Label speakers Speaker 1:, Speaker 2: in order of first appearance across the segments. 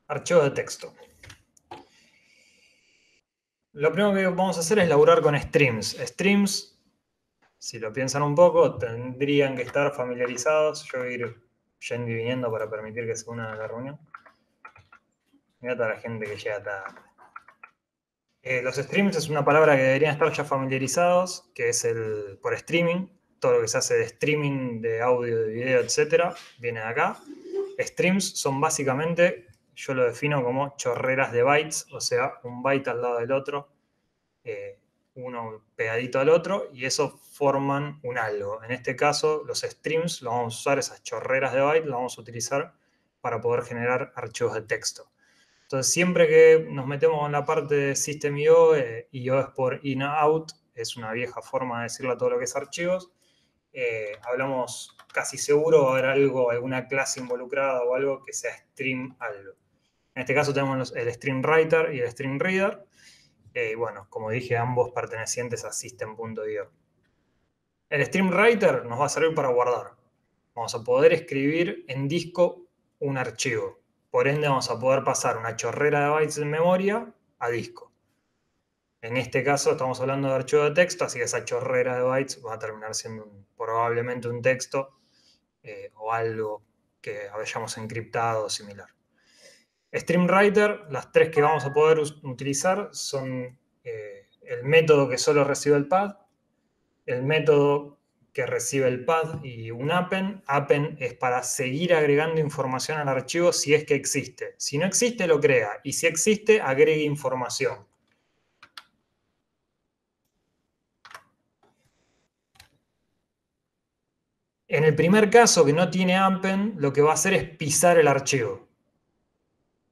Speaker 1: Archivo de texto. Lo primero que vamos a hacer es laburar con streams. Streams, si lo piensan un poco, tendrían que estar familiarizados. Yo voy a ir yendo y viniendo para permitir que se unan a la reunión. Mira toda la gente que llega tarde. Los streams es una palabra que deberían estar ya familiarizados, que es el por streaming. Todo lo que se hace de streaming, de audio, de video, etc., viene de acá. Streams son básicamente, yo lo defino como chorreras de bytes, o sea, un byte al lado del otro, uno pegadito al otro, y eso forman un algo. En este caso, los streams, lo vamos a usar, esas chorreras de bytes, lo vamos a utilizar para poder generar archivos de texto. Entonces, siempre que nos metemos en la parte de System.io, IO es por in-out, es una vieja forma de decirle a todo lo que es archivos, hablamos casi seguro va a haber algo, alguna clase involucrada o algo que sea stream algo. En este caso tenemos el stream writer y el stream reader, bueno, como dije, ambos pertenecientes a System.io. El stream writer nos va a servir para guardar. Vamos a poder escribir en disco un archivo. Por ende, vamos a poder pasar una chorrera de bytes en memoria a disco. En este caso estamos hablando de archivo de texto, así que esa chorrera de bytes va a terminar siendo probablemente un texto o algo que hayamos encriptado o similar. StreamWriter, las tres que vamos a poder utilizar son el método que solo recibe el pad, el método que recibe el pad y un append. Append es para seguir agregando información al archivo si es que existe. Si no existe, lo crea. Y si existe, agregue información. En el primer caso, que no tiene append, lo que va a hacer es pisar el archivo.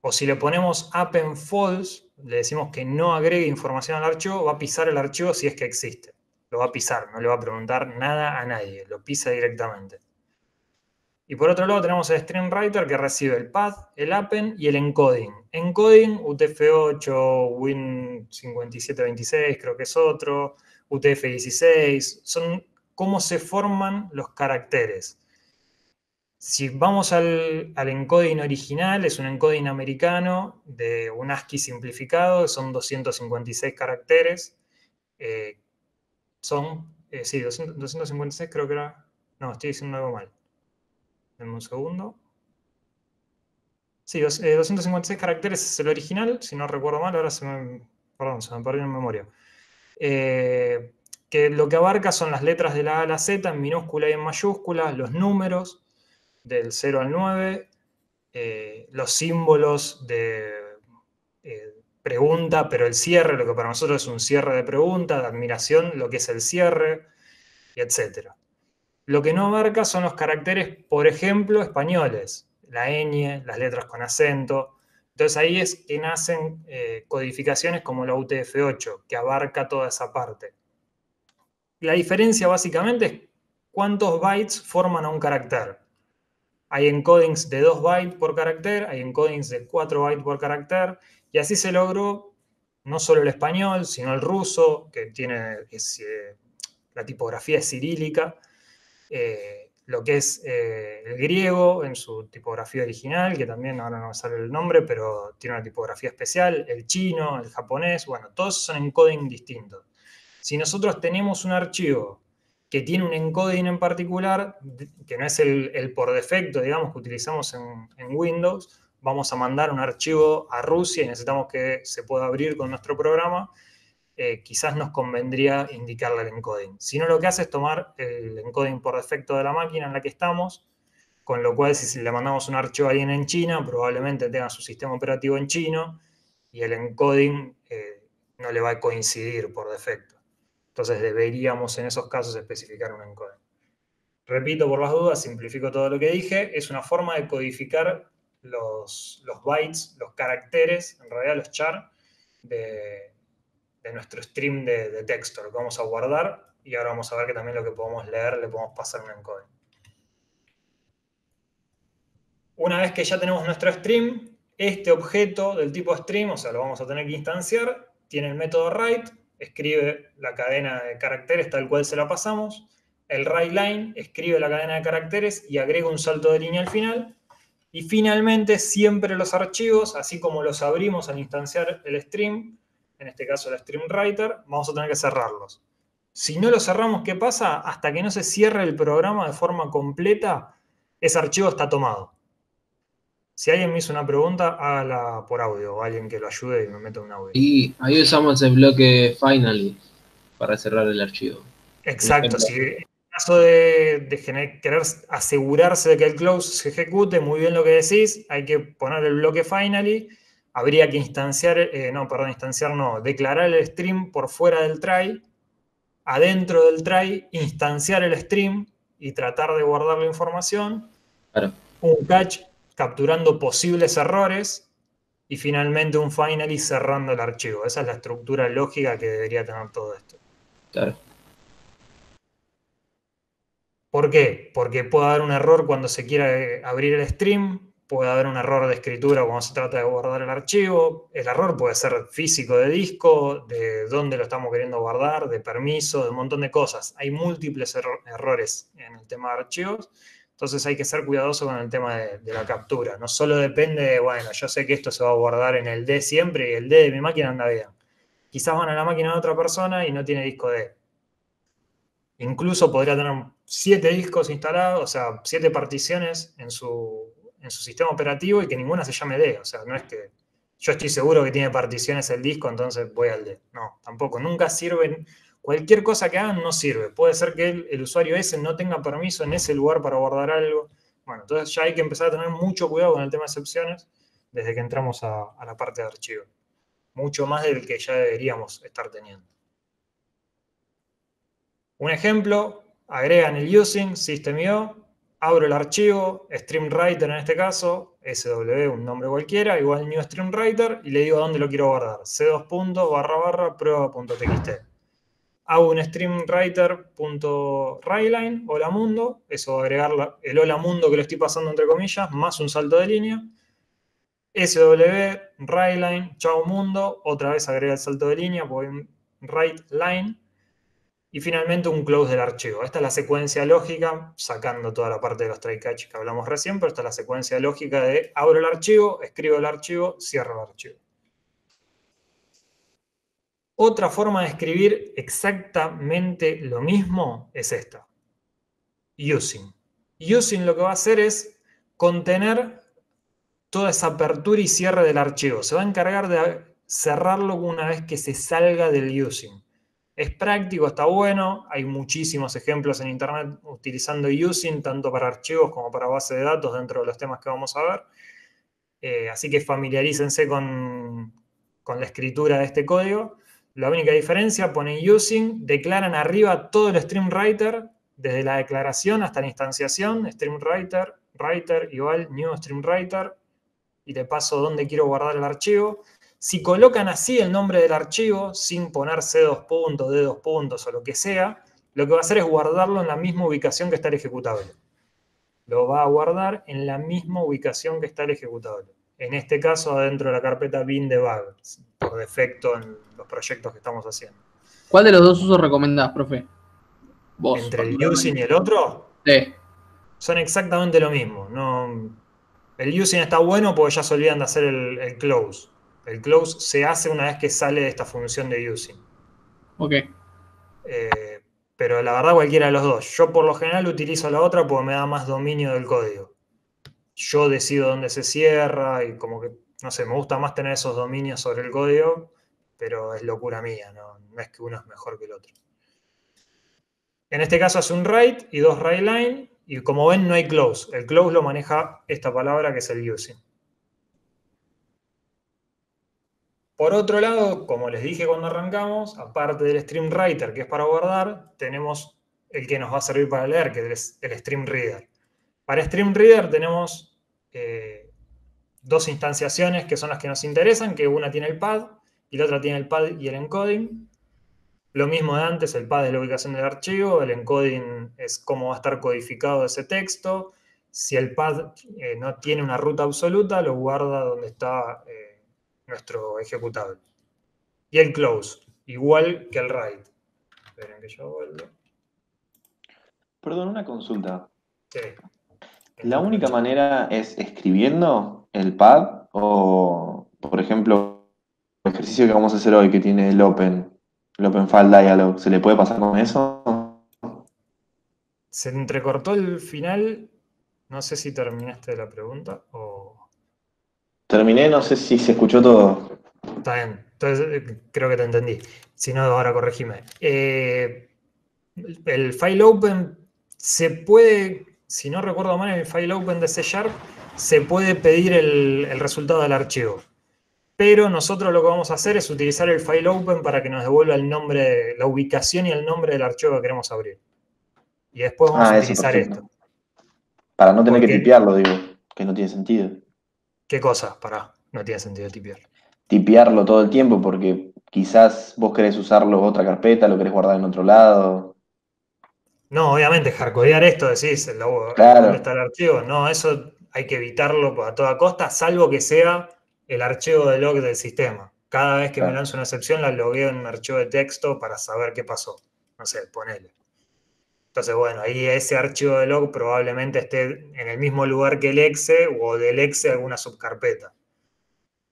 Speaker 1: O si le ponemos append false, le decimos que no agregue información al archivo, va a pisar el archivo si es que existe. Lo va a pisar, no le va a preguntar nada a nadie, lo pisa directamente. Y por otro lado tenemos el StreamWriter que recibe el path, el append y el encoding. Encoding, UTF-8, Win5726 creo que es otro, UTF-16, son cómo se forman los caracteres. Si vamos al encoding original, es un encoding americano de un ASCII simplificado, son 256 caracteres. Sí, 256 creo que era. No, estoy diciendo algo mal. Denme un segundo. Sí, 256 caracteres es el original, si no recuerdo mal, ahora se me perdió en memoria. Que lo que abarca son las letras de la A a la Z en minúscula y en mayúscula, los números del 0 al 9, los símbolos de pregunta, pero el cierre, lo que para nosotros es un cierre de pregunta, de admiración, lo que es el cierre, etc. Lo que no abarca son los caracteres, por ejemplo, españoles, la ñ, las letras con acento. Entonces ahí es que nacen codificaciones como la UTF-8, que abarca toda esa parte. La diferencia básicamente es cuántos bytes forman a un carácter. Hay encodings de 2 bytes por carácter, hay encodings de 4 bytes por carácter, y así se logró no solo el español, sino el ruso, que tiene la tipografía es cirílica, lo que es el griego en su tipografía original, que también ahora no me sale el nombre, pero tiene una tipografía especial, el chino, el japonés, bueno, todos son encoding distintos. Si nosotros tenemos un archivo que tiene un encoding en particular, que no es el por defecto, digamos, que utilizamos en Windows, vamos a mandar un archivo a Rusia y necesitamos que se pueda abrir con nuestro programa, quizás nos convendría indicarle el encoding. Si no, lo que hace es tomar el encoding por defecto de la máquina en la que estamos, con lo cual si le mandamos un archivo a alguien en China, probablemente tenga su sistema operativo en chino y el encoding no le va a coincidir por defecto. Entonces deberíamos en esos casos especificar un encoding. Repito por las dudas, simplifico todo lo que dije, es una forma de codificar los bytes, los caracteres, en realidad los char, de nuestro stream de texto, lo que vamos a guardar, y ahora vamos a ver que también lo que podemos leer le podemos pasar un encoding. Una vez que ya tenemos nuestro stream, este objeto del tipo stream, o sea, lo vamos a tener que instanciar, tiene el método write, escribe la cadena de caracteres tal cual se la pasamos, el writeLine escribe la cadena de caracteres y agrega un salto de línea al final, Y finalmente, siempre los archivos, así como los abrimos al instanciar el stream, en este caso el stream writer, vamos a tener que cerrarlos. Si no los cerramos, ¿qué pasa? Hasta que no se cierre el programa de forma completa, ese archivo está tomado. Si alguien me hizo una pregunta, hágala por audio, o alguien que lo ayude y me meta un audio.
Speaker 2: Y ahí usamos el bloque finally para cerrar el archivo.
Speaker 1: Exacto, si en caso de querer asegurarse de que el close se ejecute, muy bien lo que decís, hay que poner el bloque finally, habría que declarar el stream por fuera del try, adentro del try, instanciar el stream y tratar de guardar la información,
Speaker 2: Claro.
Speaker 1: un catch capturando posibles errores y finalmente un finally cerrando el archivo. Esa es la estructura lógica que debería tener todo esto.
Speaker 2: Claro.
Speaker 1: ¿Por qué? Porque puede haber un error cuando se quiera abrir el stream, puede haber un error de escritura cuando se trata de guardar el archivo, el error puede ser físico de disco, de dónde lo estamos queriendo guardar, de permiso, de un montón de cosas. Hay múltiples errores en el tema de archivos, entonces hay que ser cuidadoso con el tema de la captura. No solo depende de, bueno, yo sé que esto se va a guardar en el D siempre y el D de mi máquina anda bien. Quizás van a la máquina de otra persona y no tiene disco D. Incluso podría tener 7 discos instalados, o sea, 7 particiones en su sistema operativo y que ninguna se llame D. O sea, no es que yo estoy seguro que tiene particiones el disco, entonces voy al D. No, tampoco. Nunca sirven. Cualquier cosa que hagan no sirve. Puede ser que el usuario ese no tenga permiso en ese lugar para guardar algo. Bueno, entonces ya hay que empezar a tener mucho cuidado con el tema de excepciones desde que entramos a la parte de archivo. Mucho más del que ya deberíamos estar teniendo. Un ejemplo, agregan el using, system.io, abro el archivo, streamwriter en este caso, SW, un nombre cualquiera, igual new streamwriter, y le digo a dónde lo quiero guardar, c2.//prueba.txt. Hago un streamwriter.writeline, hola mundo, eso va a agregar el hola mundo que lo estoy pasando entre comillas, más un salto de línea, SW, writeline, chao mundo, otra vez agrega el salto de línea, voy en writeline, y finalmente un close del archivo. Esta es la secuencia lógica, sacando toda la parte de los try catch que hablamos recién, pero esta es la secuencia lógica de abro el archivo, escribo el archivo, cierro el archivo. Otra forma de escribir exactamente lo mismo es esta. Using. Using lo que va a hacer es contener toda esa apertura y cierre del archivo. Se va a encargar de cerrarlo una vez que se salga del using. Es práctico, está bueno, hay muchísimos ejemplos en internet utilizando using, tanto para archivos como para base de datos dentro de los temas que vamos a ver. Así que familiarícense con la escritura de este código. La única diferencia, ponen using, declaran arriba todo el streamwriter, desde la declaración hasta la instanciación, streamwriter, writer igual new streamwriter, y le paso dónde quiero guardar el archivo. Si colocan así el nombre del archivo, sin poner C2 puntos, D2 puntos o lo que sea, lo que va a hacer es guardarlo en la misma ubicación que está el ejecutable. Lo va a guardar en la misma ubicación que está el ejecutable. En este caso, adentro de la carpeta bin debug, por defecto en los proyectos que estamos haciendo.
Speaker 2: ¿Cuál de los dos usos recomendás, profe? Vos,
Speaker 1: Entre el using
Speaker 2: particularmente.
Speaker 1: y el otro,
Speaker 2: Sí.
Speaker 1: son exactamente lo mismo. No, el using está bueno porque ya se olvidan de hacer el close. El close se hace una vez que sale de esta función de using.
Speaker 2: Ok.
Speaker 1: Pero la verdad cualquiera de los dos. Yo por lo general utilizo la otra porque me da más dominio del código. Yo decido dónde se cierra y como que, no sé, me gusta más tener esos dominios sobre el código, pero es locura mía, no es que uno es mejor que el otro. En este caso hace un write y 2 writeline, y como ven no hay close. El close lo maneja esta palabra que es el using. Por otro lado, como les dije cuando arrancamos, aparte del streamwriter que es para guardar, tenemos el que nos va a servir para leer, que es el streamreader. Para streamreader tenemos dos instanciaciones que son las que nos interesan, que una tiene el pad y la otra tiene el pad y el encoding. Lo mismo de antes, el pad es la ubicación del archivo, el encoding es cómo va a estar codificado ese texto. Si el pad no tiene una ruta absoluta, lo guarda donde está nuestro ejecutable. Y el close, igual que el write. Esperen que yo vuelvo.
Speaker 3: Perdón, una consulta.
Speaker 1: Sí.
Speaker 3: La única
Speaker 1: archivo.
Speaker 3: manera es escribiendo el pad o, por ejemplo, el ejercicio que vamos a hacer hoy que tiene el Open File Dialog, ¿se le puede pasar con eso?
Speaker 1: Se entrecortó el final. No sé si terminaste la pregunta o...
Speaker 3: Terminé, no sé si se escuchó todo.
Speaker 1: Está bien. Entonces, creo que te entendí. Si no, ahora corregime. El file open se puede, si no recuerdo mal, en el file open de C Sharp se puede pedir el resultado del archivo. Pero nosotros lo que vamos a hacer es utilizar el file open para que nos devuelva el nombre, la ubicación y el nombre del archivo que queremos abrir. Y después vamos a
Speaker 3: Ah, eso,
Speaker 1: utilizar
Speaker 3: perfecto.
Speaker 1: esto.
Speaker 3: Para no tener que
Speaker 1: Porque,
Speaker 3: tipearlo, digo, que no tiene sentido.
Speaker 1: ¿qué cosa? Pará, no tiene sentido tipear.
Speaker 3: Tipearlo todo el tiempo porque quizás vos querés usarlo en otra carpeta, lo querés guardar en otro lado.
Speaker 1: No, obviamente, hardcodear esto, decís, ¿dónde está
Speaker 3: Claro,
Speaker 1: el archivo? No, eso hay que evitarlo a toda costa, salvo que sea el archivo de log del sistema. Cada vez que me
Speaker 3: claro,
Speaker 1: lanzo una excepción, la logueo en un archivo de texto para saber qué pasó. No sé, ponele. Entonces, bueno, ahí ese archivo de log probablemente esté en el mismo lugar que el exe o del exe alguna subcarpeta.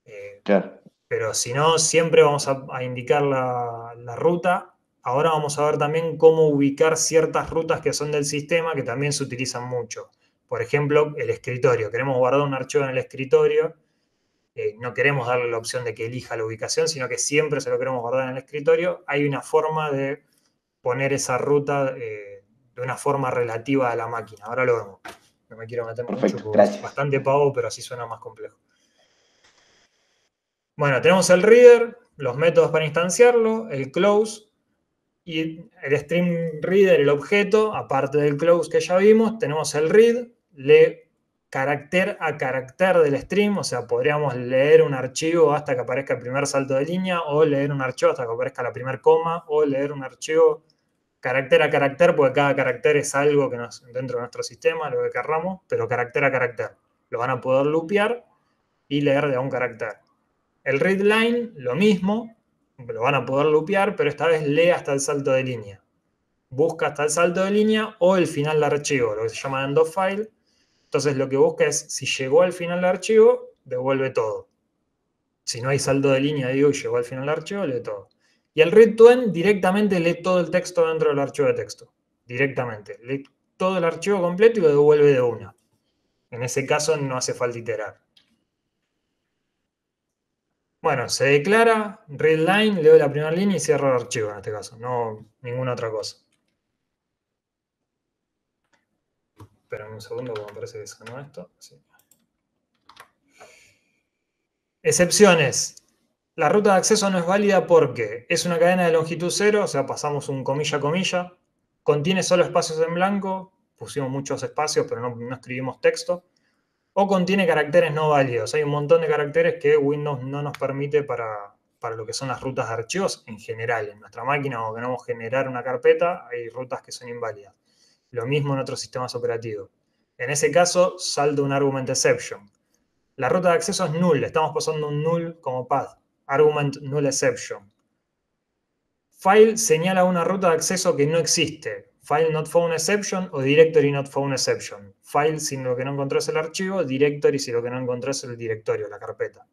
Speaker 1: Eh,
Speaker 3: claro.
Speaker 1: pero si no, siempre vamos a indicar la ruta. Ahora vamos a ver también cómo ubicar ciertas rutas que son del sistema que también se utilizan mucho. Por ejemplo, el escritorio. Queremos guardar un archivo en el escritorio. No queremos darle la opción de que elija la ubicación, sino que siempre se lo queremos guardar en el escritorio. Hay una forma de poner esa ruta de una forma relativa a la máquina. Ahora lo vemos. No me quiero meter mucho
Speaker 3: Perfecto,
Speaker 1: porque es
Speaker 3: gracias.
Speaker 1: bastante pavo, pero así suena más complejo. Bueno, tenemos el reader, los métodos para instanciarlo, el close y el stream reader, el objeto, aparte del close que ya vimos, tenemos el read, lee carácter a carácter del stream, o sea, podríamos leer un archivo hasta que aparezca el primer salto de línea, o leer un archivo hasta que aparezca la primera coma, o leer un archivo carácter a carácter, porque cada carácter es algo que dentro de nuestro sistema, lo que querramos, pero carácter a carácter. Lo van a poder lupear y leer de a un carácter. El readline, lo mismo, lo van a poder lupear, pero esta vez lee hasta el salto de línea. Busca hasta el salto de línea o el final del archivo, lo que se llama end of file. Entonces lo que busca es, si llegó al final del archivo, devuelve todo. Si no hay salto de línea, digo, y llegó al final del archivo, lee todo. Y el read to end directamente lee todo el texto dentro del archivo de texto. Directamente. Lee todo el archivo completo y lo devuelve de una. En ese caso no hace falta iterar. Bueno, se declara, readline, leo la primera línea y cierro el archivo en este caso, no ninguna otra cosa. Esperen un segundo porque me parece que sonó esto. Sí. Excepciones. La ruta de acceso no es válida porque es una cadena de longitud cero, o sea, pasamos un comilla a comilla, contiene solo espacios en blanco, pusimos muchos espacios pero no escribimos texto, o contiene caracteres no válidos. Hay un montón de caracteres que Windows no nos permite para lo que son las rutas de archivos en general. En nuestra máquina, o queremos generar una carpeta, hay rutas que son inválidas. Lo mismo en otros sistemas operativos. En ese caso, salta un argument exception. La ruta de acceso es null, estamos pasando un null como path. Argument null exception. File señala una ruta de acceso que no existe. File not found exception o directory not found exception. File si lo que no encontró es el archivo, directory si lo que no encontró es el directorio, la carpeta.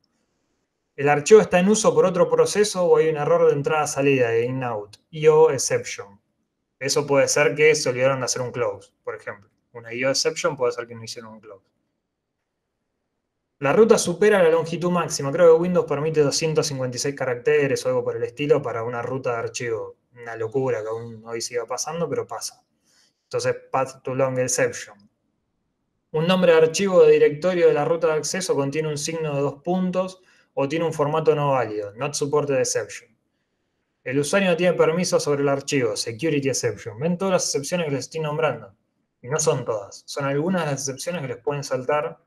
Speaker 1: El archivo está en uso por otro proceso o hay un error de entrada-salida de in-out. IO exception. Eso puede ser que se olvidaron de hacer un close, por ejemplo. Una IO exception puede ser que no hicieron un close. La ruta supera la longitud máxima. Creo que Windows permite 256 caracteres o algo por el estilo para una ruta de archivo. Una locura que aún hoy siga pasando, pero pasa. Entonces, path to long exception. Un nombre de archivo de directorio de la ruta de acceso contiene un signo de 2 puntos o tiene un formato no válido, not supported exception. El usuario no tiene permiso sobre el archivo, security exception. Ven todas las excepciones que les estoy nombrando. Y no son todas. Son algunas de las excepciones que les pueden saltar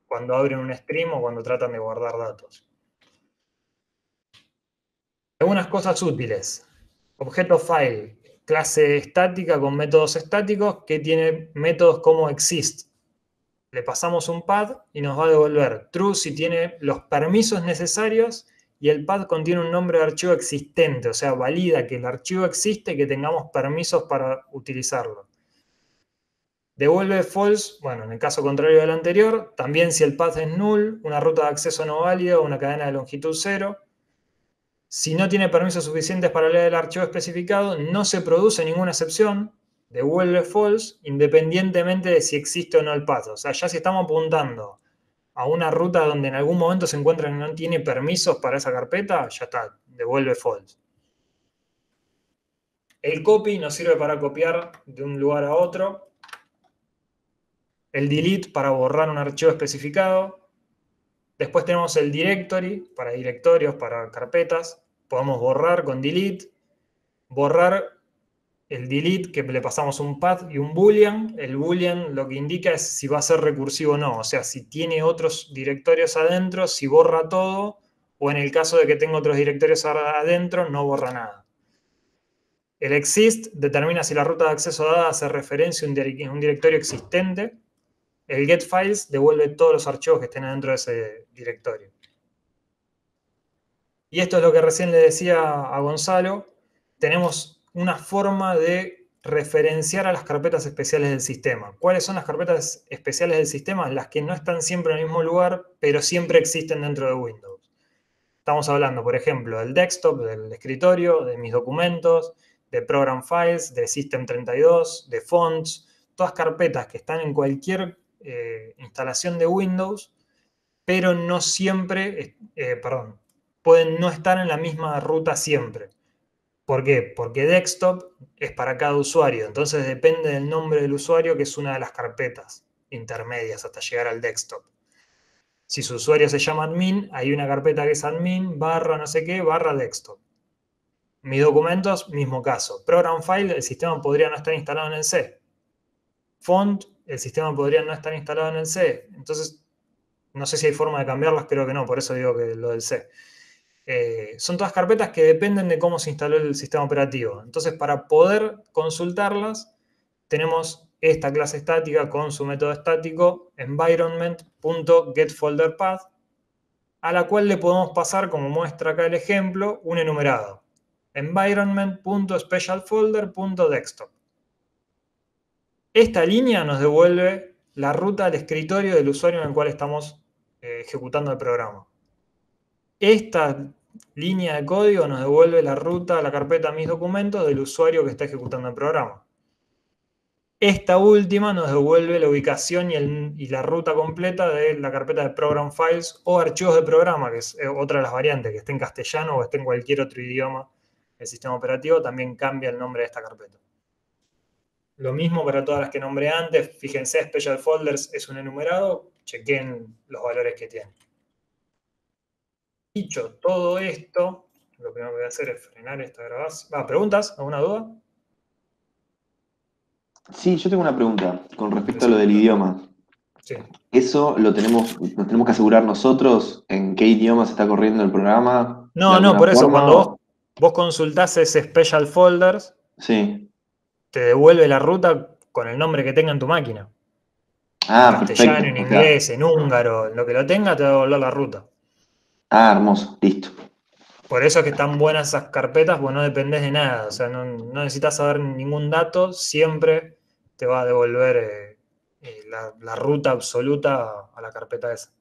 Speaker 1: cuando abren un stream o cuando tratan de guardar datos. Algunas cosas útiles. Objeto file, clase estática con métodos estáticos que tiene métodos como exist. Le pasamos un pad y nos va a devolver true si tiene los permisos necesarios y el pad contiene un nombre de archivo existente, o sea, valida que el archivo existe y que tengamos permisos para utilizarlo. Devuelve false, bueno, en el caso contrario del anterior, también si el path es null, una ruta de acceso no válida o una cadena de longitud 0. Si no tiene permisos suficientes para leer el archivo especificado, no se produce ninguna excepción, devuelve false, independientemente de si existe o no el path. O sea, ya si estamos apuntando a una ruta donde en algún momento se encuentra que no tiene permisos para esa carpeta, ya está, devuelve false. El copy nos sirve para copiar de un lugar a otro. El delete para borrar un archivo especificado. Después tenemos el directory para directorios, para carpetas. Podemos borrar con delete. Borrar el delete, que le pasamos un path y un boolean. El boolean lo que indica es si va a ser recursivo o no. O sea, si tiene otros directorios adentro, si borra todo, o en el caso de que tenga otros directorios adentro, no borra nada. El exist determina si la ruta de acceso dada hace referencia a un directorio existente. El getFiles devuelve todos los archivos que estén adentro de ese directorio. Y esto es lo que recién le decía a Gonzalo. Tenemos una forma de referenciar a las carpetas especiales del sistema. ¿Cuáles son las carpetas especiales del sistema? Las que no están siempre en el mismo lugar, pero siempre existen dentro de Windows. Estamos hablando, por ejemplo, del desktop, del escritorio, de mis documentos, de program files, de system32, de fonts, todas carpetas que están en cualquier instalación de Windows, pero no siempre, pueden no estar en la misma ruta siempre. ¿Por qué? Porque desktop es para cada usuario, entonces depende del nombre del usuario, que es una de las carpetas intermedias hasta llegar al desktop. Si su usuario se llama admin, hay una carpeta que es admin, barra no sé qué, barra desktop. Mis documentos, mismo caso. Program file, el sistema podría no estar instalado en el C. Font, el sistema podría no estar instalado en el C. Entonces, no sé si hay forma de cambiarlas, creo que no, por eso digo que lo del C. Son todas carpetas que dependen de cómo se instaló el sistema operativo. Entonces, para poder consultarlas, tenemos esta clase estática con su método estático environment.getFolderPath, a la cual le podemos pasar, como muestra acá el ejemplo, un enumerado. Environment.specialfolder.desktop. Esta línea nos devuelve la ruta al escritorio del usuario en el cual estamos ejecutando el programa. Esta línea de código nos devuelve la ruta a la carpeta mis documentos del usuario que está ejecutando el programa. Esta última nos devuelve la ubicación y la ruta completa de la carpeta de program files o archivos de programa, que es otra de las variantes, que esté en castellano o esté en cualquier otro idioma del sistema operativo, también cambia el nombre de esta carpeta. Lo mismo para todas las que nombré antes. Fíjense, Special Folders es un enumerado, chequen los valores que tiene. Dicho todo esto, lo primero que voy a hacer es frenar esta grabación. ¿Preguntas? ¿Alguna duda?
Speaker 3: Sí, yo tengo una pregunta con respecto a lo del idioma.
Speaker 1: Sí.
Speaker 3: ¿Eso nos tenemos que asegurar nosotros en qué idioma se está corriendo el programa?
Speaker 1: No, por eso, cuando vos consultás ese Special Folders,
Speaker 3: sí,
Speaker 1: te devuelve la ruta con el nombre que tenga en tu máquina.
Speaker 3: Ah,
Speaker 1: En castellano,
Speaker 3: perfecto.
Speaker 1: en inglés, en húngaro, en lo que lo tenga, te va a devolver la ruta.
Speaker 3: Ah, hermoso, listo.
Speaker 1: Por eso es que están buenas esas carpetas, porque no dependés de nada. O sea, no necesitas saber ningún dato, siempre te va a devolver la ruta absoluta a la carpeta esa.